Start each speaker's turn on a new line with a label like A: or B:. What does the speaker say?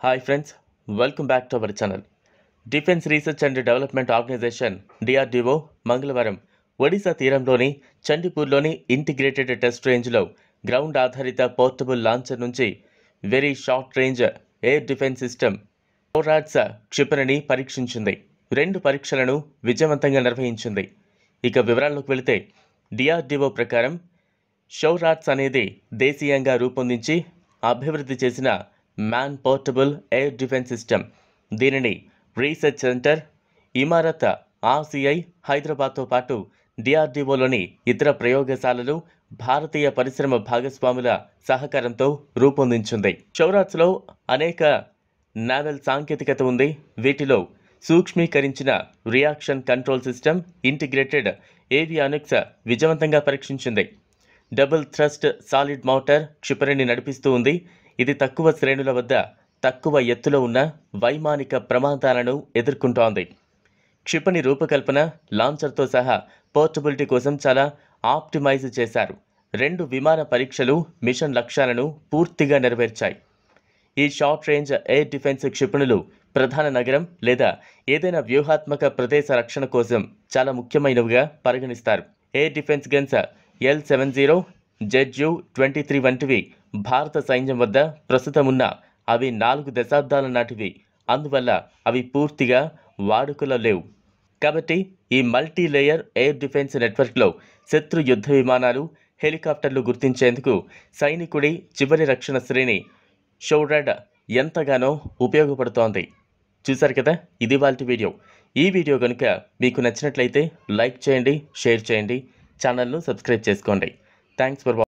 A: Hi friends, welcome back to our channel. Defence research and development organisation DRDO మంగళవారం ఒడిశా తీరంలోని చండీపూర్లోని integrated test రేంజ్లో ground ఆధారిత portable launcher నుంచి very short range air defence system షౌరాట్స్ క్షిపణిని పరీక్షించింది. 2 పరీక్షలను విజయవంతంగా నిర్వహించింది. ఇక వివరాల్లోకి వెళితే డిఆర్డీఓ ప్రకారం షౌరాట్స్ అనేది దేశీయంగా రూపొందించి అభివృద్ధి చేసిన man portable air defence system. దీనిని రీసెర్చ్ సెంటర్ ఇమారత్ ఆర్సీఐ హైదరాబాద్తో పాటు డిఆర్డీఓలోని ఇతర ప్రయోగశాలలు భారతీయ పరిశ్రమ భాగస్వాముల సహకారంతో రూపొందించింది. షౌరాట్స్లో అనేక నావెల్ సాంకేతికత ఉంది. వీటిలో సూక్ష్మీకరించిన reaction control system, integrated avionics విజయవంతంగా పరీక్షించింది. డబుల్ థ్రస్ట్ సాలిడ్ మోటార్ క్షిపణిని నడిపిస్తూ ఉంది. ఇది తక్కువ శ్రేణుల వద్ద తక్కువ ఎత్తులో ఉన్న వైమానిక ప్రమాదాలను ఎదుర్కొంటోంది. క్షిపణి రూపకల్పన, లాంచర్తో సహా పోర్టబిలిటీ కోసం చాలా ఆప్టిమైజ్ చేశారు. 2 విమాన పరీక్షలు మిషన్ లక్ష్యాలను పూర్తిగా నెరవేర్చాయి. ఈ షార్ట్ రేంజ్ ఎయిర్ డిఫెన్స్ క్షిపణులు ప్రధాన నగరం లేదా ఏదైనా వ్యూహాత్మక ప్రదేశ రక్షణ కోసం చాలా ముఖ్యమైనవిగా పరిగణిస్తారు. Air defence guns L-70, ZU-23 వంటివి భారత సైన్యం వద్ద ప్రస్తుతం ఉన్న అవి 4 దశాబ్దాల నాటివి. అందువల్ల అవి పూర్తిగా వాడుకలో లేవు. కాబట్టి ఈ మల్టీ లేయర్ ఎయిర్ డిఫెన్స్ నెట్వర్క్లో శత్రు యుద్ధ విమానాలు, హెలికాప్టర్లు గుర్తించేందుకు సైనికుడి చివరి రక్షణ శ్రేణి షౌరాడ్ ఎంతగానో ఉపయోగపడుతోంది. చూశారు కదా, ఇది వాళ్ళ వీడియో. ఈ వీడియో కనుక మీకు నచ్చినట్లయితే లైక్ చేయండి, షేర్ చేయండి, ఛానల్ను సబ్స్క్రైబ్ చేసుకోండి. Thanks for watching.